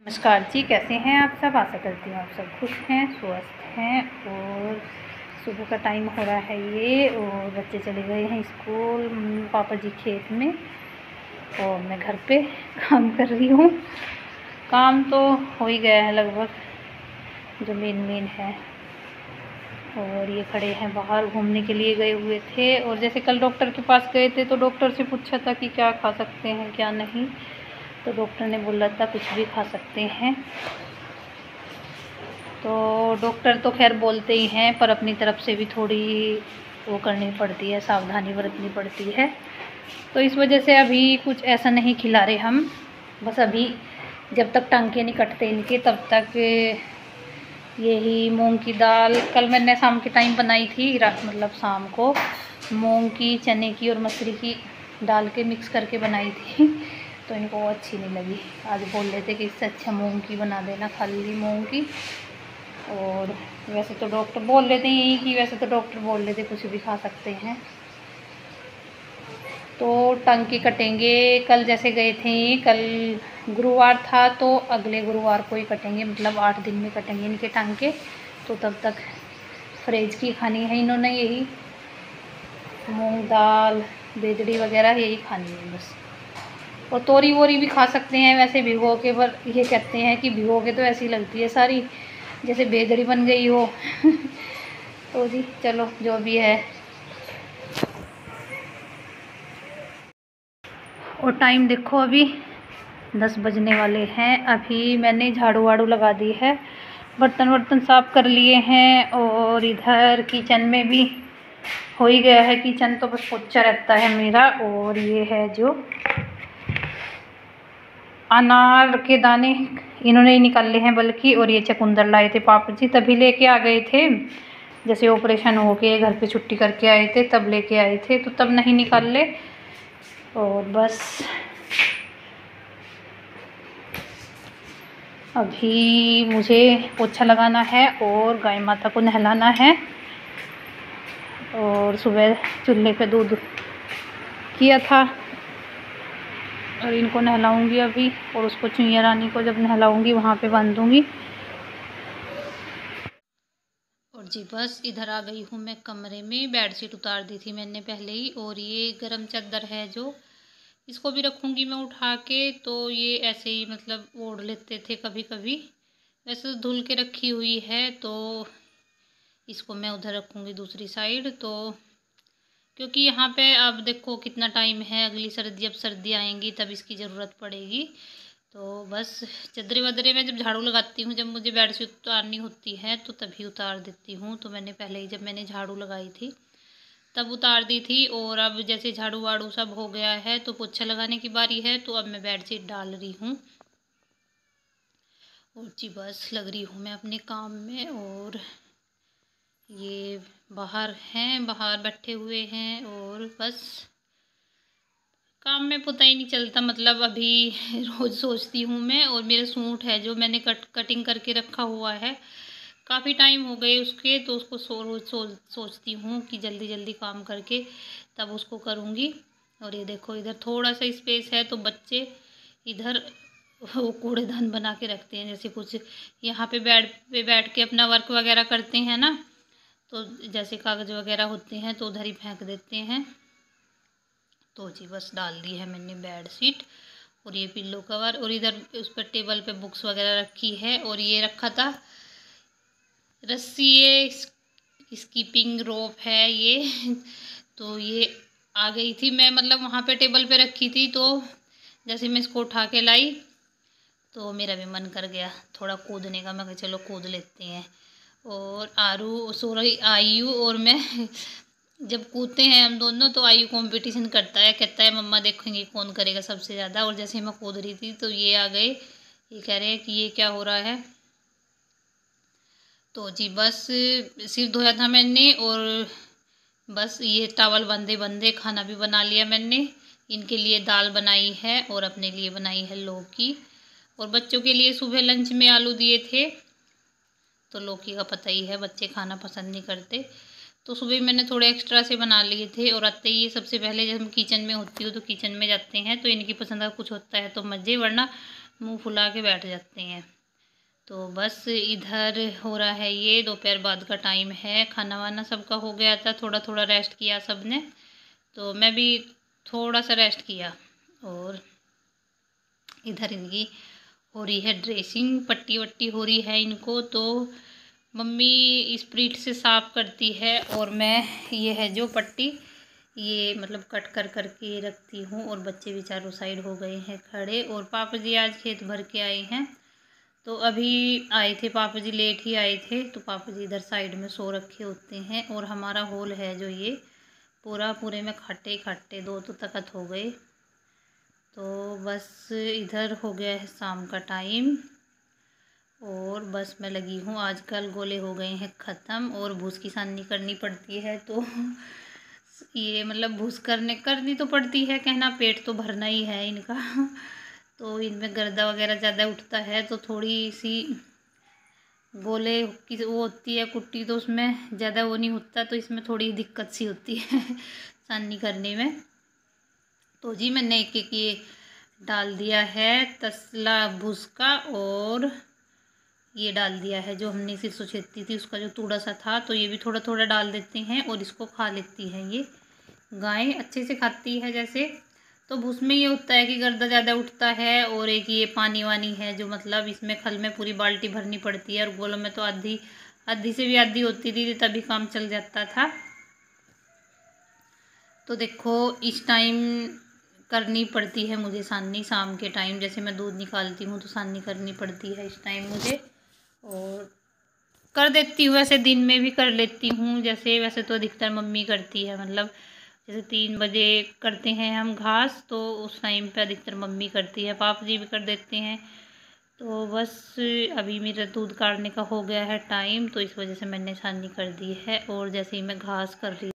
नमस्कार जी, कैसे हैं आप सब। आशा करती हूँ आप सब खुश हैं, स्वस्थ हैं। और सुबह का टाइम हो रहा है ये, और बच्चे चले गए हैं स्कूल, पापा जी खेत में, और मैं घर पे काम कर रही हूँ। काम तो हो ही गया है लगभग, जो मेन है। और ये खड़े हैं बाहर, घूमने के लिए गए हुए थे। और जैसे कल डॉक्टर के पास गए थे तो डॉक्टर से पूछा था कि क्या खा सकते हैं क्या नहीं, तो डॉक्टर ने बोला था कुछ भी खा सकते हैं। तो डॉक्टर तो खैर बोलते ही हैं, पर अपनी तरफ से भी थोड़ी वो करनी पड़ती है, सावधानी बरतनी पड़ती है। तो इस वजह से अभी कुछ ऐसा नहीं खिला रहे हम, बस अभी जब तक टांके नहीं कटते इनके तब तक यही मूंग की दाल कल मैंने शाम के टाइम बनाई थी, मतलब शाम को मूंग की, चने की और मसूरी की डाल के मिक्स करके बनाई थी। तो इनको वो अच्छी नहीं लगी। आज बोल रहे थे कि इससे अच्छा मूंग की बना देना, खाली मूंग की। और वैसे तो डॉक्टर बोल रहे थे यही कि कुछ भी खा सकते हैं। तो टांके कटेंगे कल, जैसे गए थे कल गुरुवार था, तो अगले गुरुवार को ही कटेंगे, मतलब 8 दिन में कटेंगे इनके टांके। तो तब तक फ्रेज की खानी है इन्होंने, यही मूंग दाल, बेदड़ी वगैरह यही खानी है बस। और तोरी वोरी भी खा सकते हैं वैसे भिगो के, पर ये कहते हैं कि भिगो के तो ऐसी लगती है सारी जैसे बेदड़ी बन गई हो। तो जी चलो जो भी है। और टाइम देखो अभी 10 बजने वाले हैं। अभी मैंने झाड़ू वाड़ू लगा दी है, बर्तन वर्तन साफ़ कर लिए हैं। और इधर किचन में भी हो ही गया है, किचन तो बस पोछा रहता है मेरा। और ये है जो अनार के दाने इन्होंने ही निकाले हैं बल्कि, और ये चकुंदर लाए थे पापा जी, तभी लेके आ गए थे। जैसे ऑपरेशन हो के घर पे छुट्टी करके आए थे तब लेके आए थे, तो तब नहीं निकाल ले। और बस अभी मुझे पोछा लगाना है और गाय माता को नहलाना है। और सुबह चूल्हे पे दूध किया था, और इनको नहलाऊंगी अभी। और उसको चुईया रानी को जब नहलाऊंगी वहाँ पे बांधूंगी। और जी बस इधर आ गई हूँ मैं कमरे में। बेडशीट उतार दी थी मैंने पहले ही। और ये गरम चादर है जो, इसको भी रखूँगी मैं उठा के। तो ये ऐसे ही मतलब ओढ़ लेते थे कभी कभी, वैसे तो धुल के रखी हुई है। तो इसको मैं उधर रखूँगी दूसरी साइड। तो क्योंकि यहाँ पे अब देखो कितना टाइम है, अगली सर्दी, अब सर्दी आएंगी तब इसकी ज़रूरत पड़ेगी। तो बस चदरे वदरे में जब झाड़ू लगाती हूँ, जब मुझे बेडशीट उतारनी होती है तो तभी उतार देती हूँ। तो मैंने पहले ही जब मैंने झाड़ू लगाई थी तब उतार दी थी। और अब जैसे झाड़ू वाड़ू सब हो गया है तो पोछा लगाने की बारी है, तो अब मैं बेडशीट डाल रही हूँ। और जी बस लग रही हूँ मैं अपने काम में। और ये बाहर हैं, बाहर बैठे हुए हैं। और बस काम में पता ही नहीं चलता, मतलब अभी रोज़ सोचती हूँ मैं। और मेरा सूट है जो मैंने कटिंग करके रखा हुआ है, काफ़ी टाइम हो गए उसके, तो उसको रोज़ सोचती हूँ कि जल्दी जल्दी काम करके तब उसको करूँगी। और ये देखो इधर थोड़ा सा स्पेस है तो बच्चे इधर वो कूड़ेदान बना के रखते हैं, जैसे कुछ यहाँ पे बेड पे बैठ के अपना वर्क वगैरह करते हैं ना, तो जैसे कागज़ वगैरह होते हैं तो उधर ही फेंक देते हैं। तो जी बस डाल दी है मैंने बेडशीट और ये पिल्लो कवर। और इधर उस पर टेबल पे बुक्स वगैरह रखी है। और ये रखा था रस्सी, ये स्कीपिंग रोप है ये। तो ये आ गई थी, मैं मतलब वहाँ पे टेबल पे रखी थी, तो जैसे मैं इसको उठा के लाई तो मेरा भी मन कर गया थोड़ा कूदने का। मैं कहा चलो कूद लेते हैं। और आयु और मैं जब कूदते हैं हम दोनों तो आयु कंपटीशन करता है, कहता है मम्मा देखेंगे कौन करेगा सबसे ज़्यादा। और जैसे मैं कूद रही थी तो ये आ गए, ये कह रहे हैं कि ये क्या हो रहा है। तो जी बस सिर धोया था मैंने, और बस ये टावल बंदे बंदे खाना भी बना लिया मैंने। इनके लिए दाल बनाई है और अपने लिए बनाई है लौकी। और बच्चों के लिए सुबह लंच में आलू दिए थे, तो लौकी का पता ही है बच्चे खाना पसंद नहीं करते, तो सुबह मैंने थोड़े एक्स्ट्रा से बना लिए थे। और आते ही सबसे पहले जब हम किचन में होती हूँ तो किचन में जाते हैं, तो इनकी पसंद का कुछ होता है तो मज़े, वरना मुंह फुला के बैठ जाते हैं। तो बस इधर हो रहा है, ये दोपहर बाद का टाइम है, खाना वाना सबका हो गया था, थोड़ा थोड़ा रेस्ट किया सबने, तो मैं भी थोड़ा सा रेस्ट किया। और इधर इनकी हो रही है ड्रेसिंग, पट्टी वट्टी हो रही है इनको, तो मम्मी स्प्रिट से साफ़ करती है और मैं ये है जो पट्टी ये मतलब कट कर करके रखती हूँ। और बच्चे भी चारों साइड हो गए हैं खड़े, और पापा जी आज खेत भर के आए हैं, तो अभी आए थे पापा जी, लेट ही आए थे, तो पापा जी इधर साइड में सो रखे होते हैं। और हमारा हॉल है जो ये पूरे में खट्टे खट्टे 2 तो तखत हो गए। तो बस इधर हो गया है शाम का टाइम, और बस मैं लगी हूँ। आजकल गोले हो गए हैं ख़त्म और भूस की साननी करनी पड़ती है, तो ये मतलब भूस करनी तो पड़ती है, कहना पेट तो भरना ही है इनका। तो इनमें गर्दा वगैरह ज़्यादा उठता है, तो थोड़ी सी गोले की वो होती है कुट्टी, तो उसमें ज़्यादा वो नहीं होता, तो इसमें थोड़ी दिक्कत सी होती है साननी करने में। तो जी मैंने एक एक ये डाल दिया है तसला भूस का, और ये डाल दिया है जो हमने सिरसों छेदती थी उसका जो थोड़ा सा था, तो ये भी थोड़ा थोड़ा डाल देते हैं। और इसको खा लेती है ये गाय, अच्छे से खाती है जैसे। तो भूस में ये होता है कि गर्दा ज़्यादा उठता है, और एक ये पानी वानी है जो मतलब इसमें खल में पूरी बाल्टी भरनी पड़ती है, और गोलों में तो आधी आधी से भी आधी होती थी, तभी काम चल जाता था। तो देखो इस टाइम करनी पड़ती है मुझे साननी, शाम के टाइम जैसे मैं दूध निकालती हूँ तो साननी करनी पड़ती है इस टाइम मुझे। और कर देती हूँ, वैसे दिन में भी कर लेती हूँ, जैसे वैसे तो अधिकतर मम्मी करती है, मतलब जैसे 3 बजे करते हैं हम घास, तो उस टाइम पे अधिकतर मम्मी करती है, पापा जी भी कर देते हैं। तो बस अभी मेरा दूध काटने का हो गया है टाइम, तो इस वजह से मैंने छाननी कर दी है। और जैसे ही मैं घास कर रही